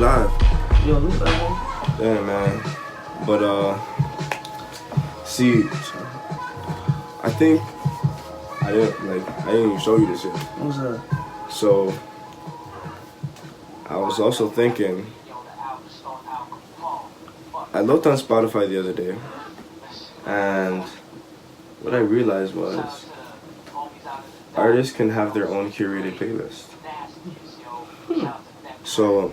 live. Yo, we live. Yeah, man. But see, I think I didn't even show you this yet. What's that? So I was also thinking, I looked on Spotify the other day, and what I realized was artists can have their own curated playlist. So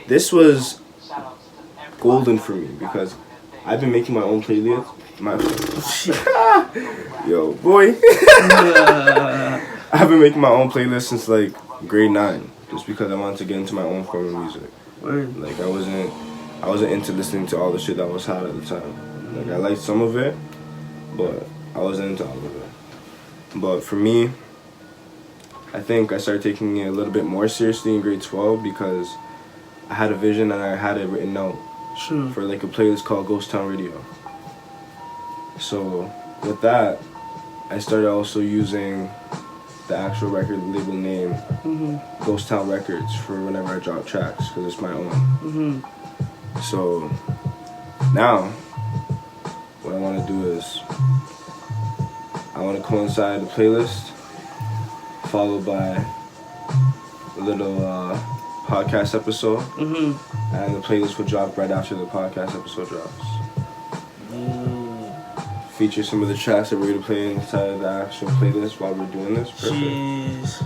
this was golden for me because I've been making my own playlist. Yo, boy. I've been making my own playlist since like grade 9, just because I wanted to get into my own form of music. Word. Like I wasn't into listening to all the shit that was hot at the time. Like I liked some of it, but I wasn't into all of it. But for me, I think I started taking it a little bit more seriously in grade 12 because I had a vision and I had it written out for like a playlist called GhostownRadio. So with that, I started also using the actual record label name, Ghostown Records, for whenever I drop tracks because it's my own. So now, what I want to do is I want to coincide the playlist followed by a little podcast episode, and the playlist will drop right after the podcast episode drops. Feature some of the tracks that we're going to play inside of the actual playlist while we're doing this. Perfect. Jeez.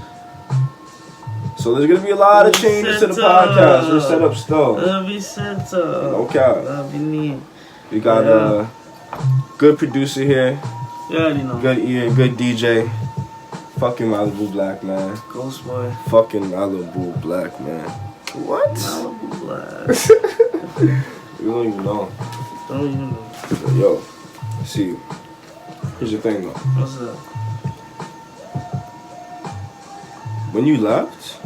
So there's going to be a lot of changes to the podcast. We're set up still. That'll be set up. Okay. That'll be neat. We got a good producer here. You already know. Good ear, good DJ. Fucking Malibu Blak, man. Ghost Boy. Fucking Malibu Blak, man. What? Malibu Blak. You don't even know. Don't even know. Yo, see, here's the thing though. What's up? When you left,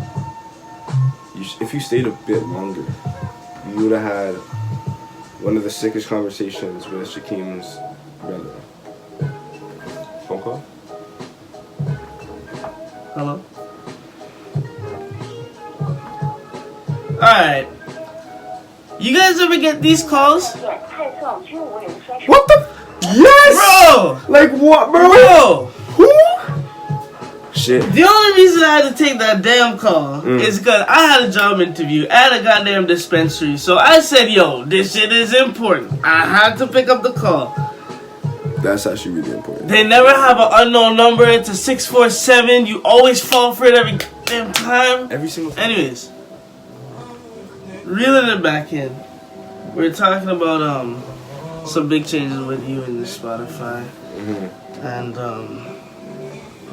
if you stayed a bit longer, you would have had one of the sickest conversations with Shakim's brother. Phone call? Hello? Alright. You guys ever get these calls? What the? Yes! Bro! Like what, bro? Bro! Who? Shit. The only reason I had to take that damn call is because I had a job interview at a goddamn dispensary. So I said, yo, this shit is important. I had to pick up the call. That's actually really important. They never have an unknown number. It's a 647. You always fall for it every damn time. Every single time. Anyways, reeling it back in. We're talking about some big changes with you in the Spotify. And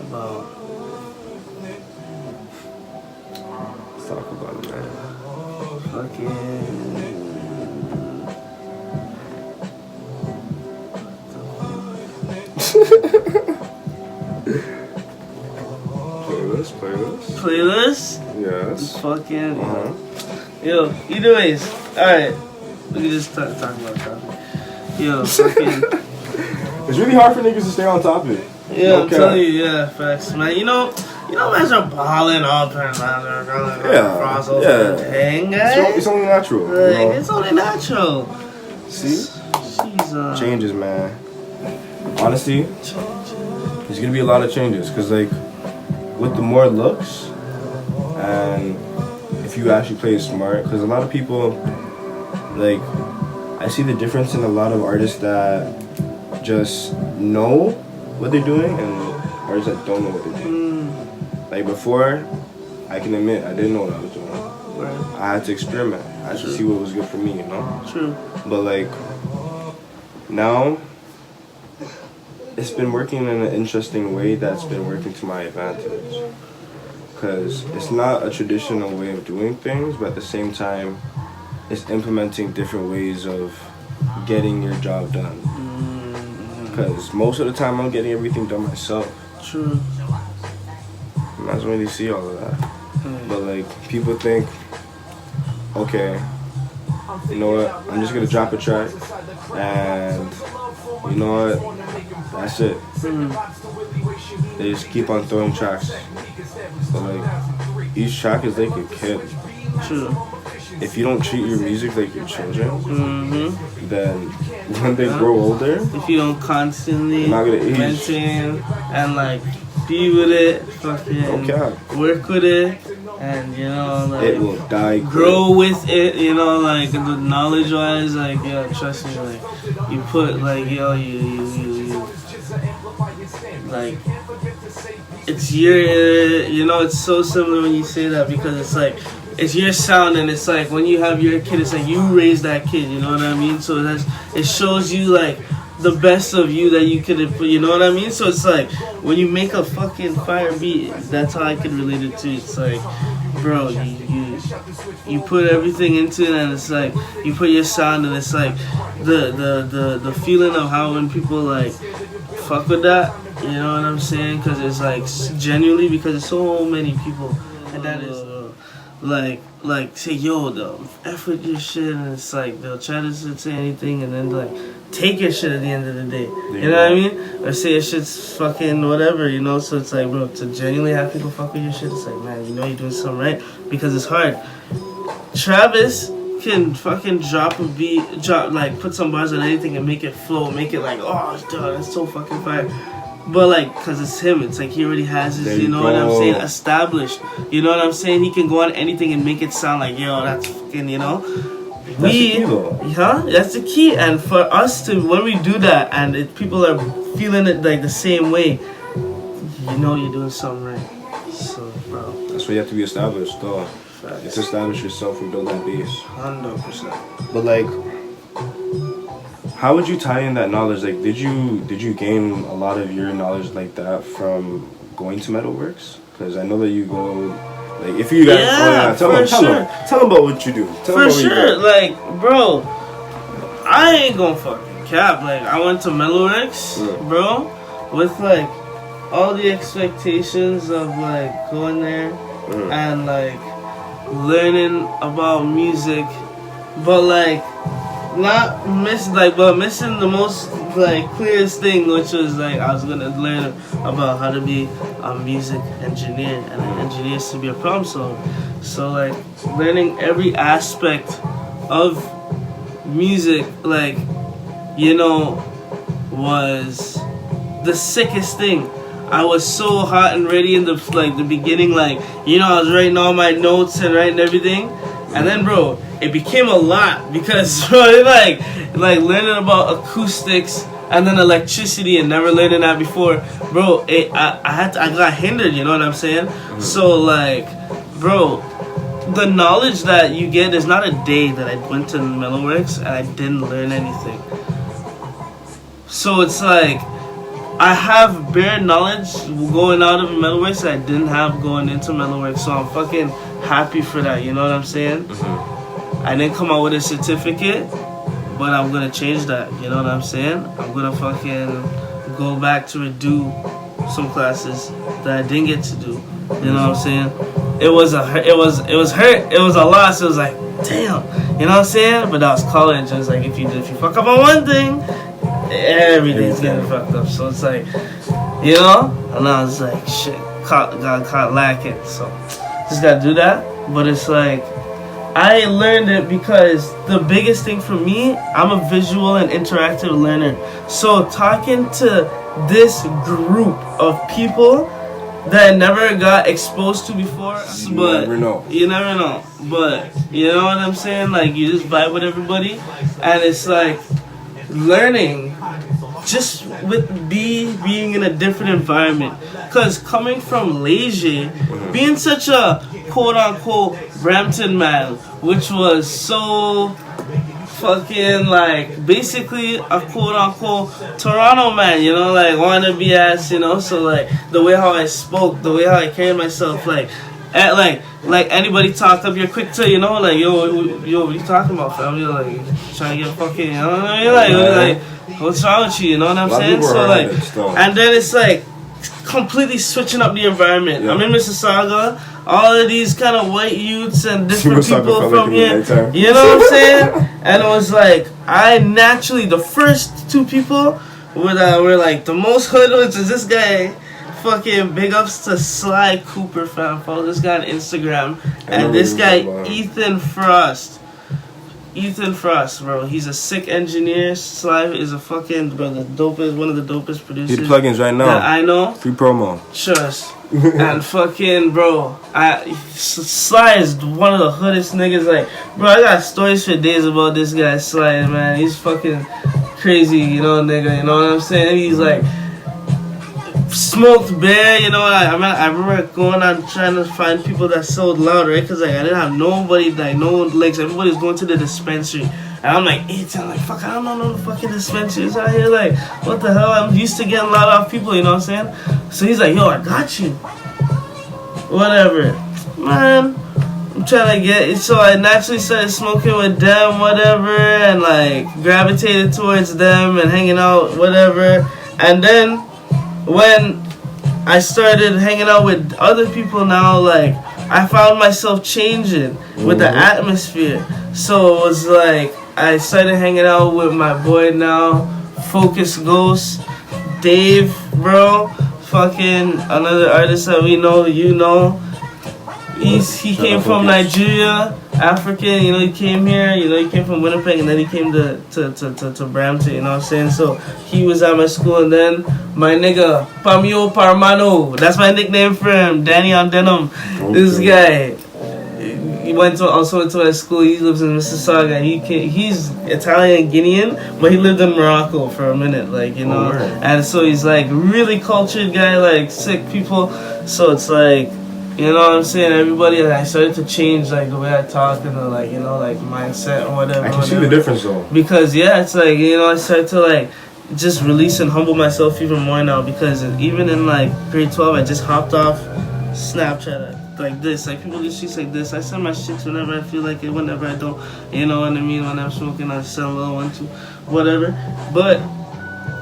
about... Let's talk about it, man. Fucking... Playlist? Yes. Fucking... Yo, either ways. Alright. We can just talk about that. Yo, fucking... It's really hard for niggas to stay on topic. Yeah, I'm telling you, yeah, facts, man. You know, man's are balling up and across all the thing, guys. It's only natural. Like, it's only natural. See? Jeez, changes, man. Honestly, there's gonna be a lot of changes, cause like, with the more looks, and if you actually play smart, cause a lot of people, like, I see the difference in a lot of artists that just know what they're doing and artists that don't know what they're doing. Like before, I can admit I didn't know what I was doing. Right. I had to experiment. I had to see what was good for me, you know? True. But like, now, it's been working in an interesting way that's been working to my advantage. Because it's not a traditional way of doing things, but at the same time, it's implementing different ways of getting your job done. Because most of the time, I'm getting everything done myself. True. And I don't really see all of that. But like, people think, okay, you know what, I'm just going to drop a track, and you know what, that's it. They just keep on throwing tracks. So like, each track is like a kid. True. if you don't treat your music like your children, then when they grow older, if you don't constantly not gonna age. maintain and like be with it, fucking work with it, and you know, like it will die. Grow with it, you know, like the knowledge wise, like yo, trust me, like you put like yo, you like it's your, you know, it's so similar when you say that because it's like it's your sound and it's like when you have your kid, it's like you raise that kid, you know what I mean? So it shows you like the best of you that you could, you know what I mean? So it's like when you make a fucking fire beat, that's how I could relate it to. It's like, bro, you put everything into it and it's like you put your sound and it's like the feeling of how when people like fuck with that, you know what I'm saying? Because it's like genuinely because there's so many people and that is like say yo the F with your shit and it's like they'll try to say anything and then like take your shit at the end of the day, you know what I mean? Or say your shit's fucking whatever, you know? So it's like, bro, to genuinely have people fuck with your shit, it's like, man, you know you're doing something right because it's hard. Travis can fucking drop a beat, like put some bars on anything and make it flow, make it like, oh, dude, that's so fucking fire. But like, cause it's him, it's like he already has his, you know what I'm saying, established. You know what I'm saying? He can go on anything and make it sound like, yo, that's fucking, you know. That's the key, though. That's the key. And for us to, when we do that, and people are feeling it like the same way, you know you're doing something right. So, bro, that's why you have to be established, though. You have to establish yourself and build that base. 100%. But like, how would you tie in that knowledge? Like, did you gain a lot of your knowledge like that from going to Metalworks? Because I know that you go. Like, if you guys, tell them about what you do. For sure, like, bro, I ain't gonna fucking cap. Like, I went to Metalworks, bro, with like all the expectations of like going there and like learning about music, but like but missing the most like clearest thing, which was like I was gonna learn about how to be a music engineer and an engineer is to be a problem solver. So like learning every aspect of music, like, you know, was the sickest thing. I was so hot and ready in the beginning, like, you know, I was writing all my notes and writing everything. And then, bro, it became a lot because, bro, like learning about acoustics and then electricity and never learning that before, bro. I got hindered. You know what I'm saying? So, like, bro, the knowledge that you get, there's not a day that I went to Metalworks and I didn't learn anything. So it's like I have bare knowledge going out of Metalworks that I didn't have going into Metalworks. So I'm fucking happy for that, you know what I'm saying? I didn't come out with a certificate, but I'm gonna change that, you know what I'm saying? I'm gonna fucking go back to redo some classes that I didn't get to do, you know what I'm saying? It was hurt, it was a loss. It was like, damn, you know what I'm saying? But that was college. It was like, if you fuck up on one thing, everything's getting fucked up. So it's like, you know? And I was like, shit, got caught lacking. So just gotta do that. But it's like, I learned it because the biggest thing for me, I'm a visual and interactive learner. So talking to this group of people that I never got exposed to before, you never know. But you know what I'm saying? Like, you just vibe with everybody, and it's like learning just with being in a different environment. Cause coming from Leger, being such a quote unquote Brampton man, which was so fucking like basically a quote unquote Toronto man, you know, like wannabe ass, you know. So like the way how I spoke, the way how I carried myself, like anybody talk up, you're quick to, you know, like yo, what you talking about, fam? You're like trying to get fucking, you know what I mean? Like what's wrong with you? You know what I'm saying? So like, and then it's like completely switching up the environment. I'm in Mississauga. All of these kind of white youths and different people from here, you know what I'm saying? And it was like, I naturally, the first two people were like, the most hood was this guy fucking big ups to Sly Cooper, fam. Follow this guy on Instagram. And this guy, Ethan Frost. Ethan Frost, bro. He's a sick engineer. Sly is a fucking, bro, one of the dopest producers. See the plugins right now. I know. Free promo. Trust. And fucking, bro, Sly is one of the hoodest niggas. Like, bro, I got stories for days about this guy, Sly, man. He's fucking crazy, you know, nigga. You know what I'm saying? He's like, smoked bear, you know. I remember going on trying to find people that sold loud, right? Because like I didn't have nobody, like no legs. Everybody was going to the dispensary, and I'm like, I'm like, fuck, I don't know no fucking dispensaries out here. Like, what the hell? I'm used to getting loud off people, you know what I'm saying? So he's like, yo, I got you. Whatever, man. I'm trying to get it. So I naturally started smoking with them, whatever, and like gravitated towards them and hanging out, whatever, and then when I started hanging out with other people now, like, I found myself changing with the atmosphere. So it was like, I started hanging out with my boy now, Focus Ghost, Dave, bro, fucking another artist that we know, you know. He came from Nigeria, African, you know, he came here, you know, he came from Winnipeg, and then he came to Brampton, you know what I'm saying? So he was at my school, and then my nigga, Pamio Parmano, that's my nickname for him, Danny on Denim. Okay. This guy, he also went to my school, he lives in Mississauga, he's Italian Guinean, but he lived in Morocco for a minute, like, you know, and so he's like really cultured guy, like sick people, so it's like, you know what I'm saying? Everybody, I started to change like the way I talk and the, like, you know, like mindset or whatever. I can see the difference though. Because yeah, it's like, you know, I started to like just release and humble myself even more now. Because even in like grade 12, I just hopped off Snapchat like this. Like people do shit like this. I send my shit whenever I feel like it, whenever I don't. You know what I mean? When I'm smoking, I send a little one, two, whatever. But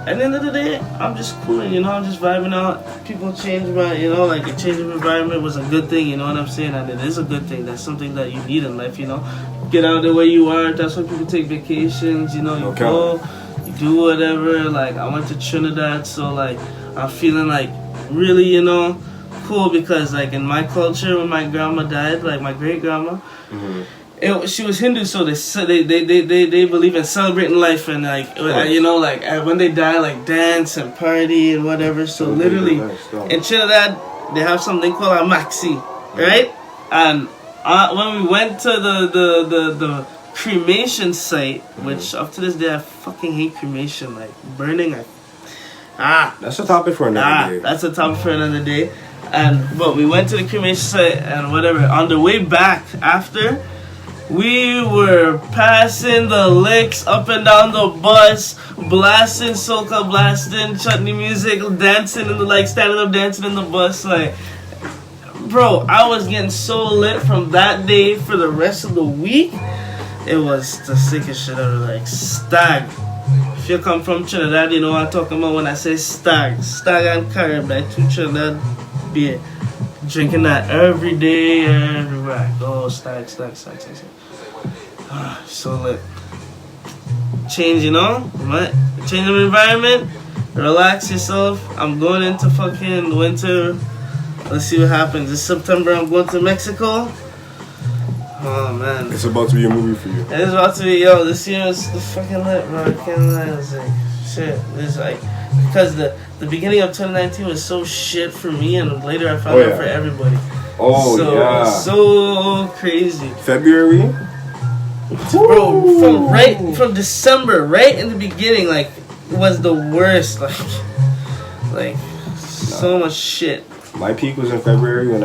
at the end of the day, I'm just cooling, you know, I'm just vibing out. People change my, you know, like a change of environment was a good thing, you know what I'm saying? And it is a good thing. That's something that you need in life, you know. Get out of the way you are. That's why people take vacations, you know, you go, you do whatever. Like, I went to Trinidad, so, like, I'm feeling, like, really, you know, cool because, like, in my culture, when my grandma died, like, my great-grandma, she was Hindu, so they believe in celebrating life and like you know, like when they die, like dance and party and whatever. So literally in Trinidad they have something called a maxi, right? And when we went to the cremation site, which up to this day I fucking hate cremation, like burning. That's a topic for another day. That's a topic for another day. But we went to the cremation site and whatever. On the way back after, we were passing the licks up and down the bus, blasting soca, blasting chutney music, dancing in the, like, standing up dancing in the bus, like, bro, I was getting so lit from that day for the rest of the week. It was the sickest shit ever, like, stag. If you come from Trinidad, you know what I'm talking about when I say stag. Stag and Carib, like, two Trinidad beer. Drinking that every day, everywhere I go. Stag. So lit. Change, you know? Change of environment. Relax yourself. I'm going into fucking winter. Let's see what happens. This September, I'm going to Mexico. Oh, man. It's about to be a movie for you. It's about to be, yo, this year is fucking lit, bro. I can't lie. It's like, shit. It's like, because the beginning of 2019 was so shit for me, and later I found out for everybody. Oh, so, yeah. So crazy. February? Bro, from December, right in the beginning, like, was the worst. Like so much shit. My peak was in February when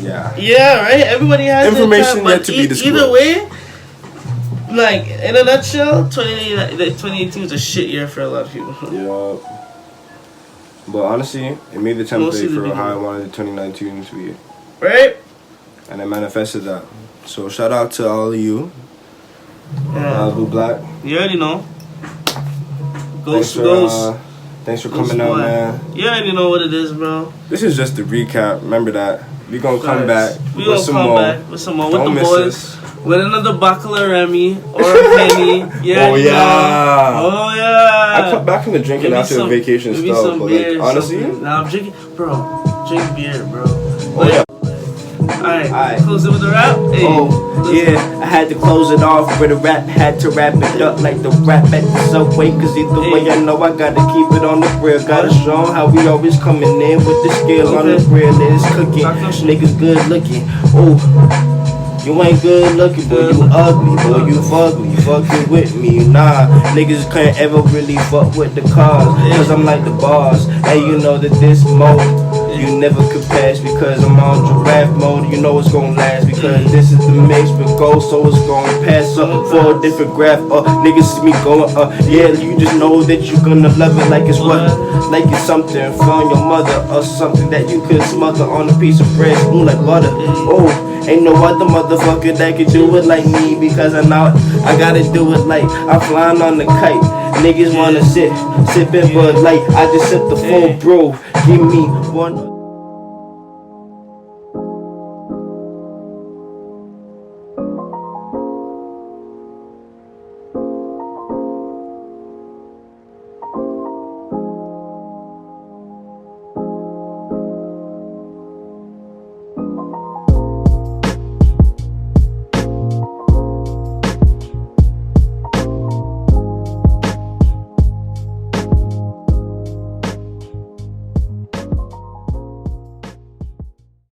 Yeah, right? Everybody has information yet to be disclosed. Either way, like, in a nutshell, 2018 was a shit year for a lot of people. Yeah. But honestly, it made the template for how I wanted 2019 to be. Right? And I manifested that. So shout out to all of you. Malibu Blak. You already know. Thanks for coming out, man. You already know what it is, bro. This is just the recap. Remember that. We gonna come back. We gonna come back with some more. With the boys. With another buckle of Remy or a penny. Yeah. Oh yeah. Oh yeah. I cut back from the drinking after the vacation stuff. But like, honestly, nah, I'm drinking. bro, drink beer, bro. Oh, yeah. Alright, close it with a rap. Hey, yeah, I had to close it off with a rap. Had to wrap it up like the rap at the Subway. Cause either way, I know I gotta keep it on the grill. Gotta show 'em how we always coming in with the skill on the grill. It's cooking, niggas good looking. Oh, you ain't good looking, boy, you ugly, boy, you fugly, fucking with me, nah. Niggas can't ever really fuck with the cars, cause I'm like the boss. And you know that this mode, you never could pass, because I'm on giraffe mode. You know it's gonna last, because this is the mix with Ghost, so it's gonna pass up for a different graph. Niggas see me going, yeah, you just know that you gonna love it like it's what? Like it's something from your mother, or something that you could smother on a piece of bread, spoon like butter. Oh, ain't no other motherfucker that can do it like me, because I know I gotta do it like I'm flying on the kite. Niggas wanna sippin' Bud Light, I just sip the full brew. Give me one.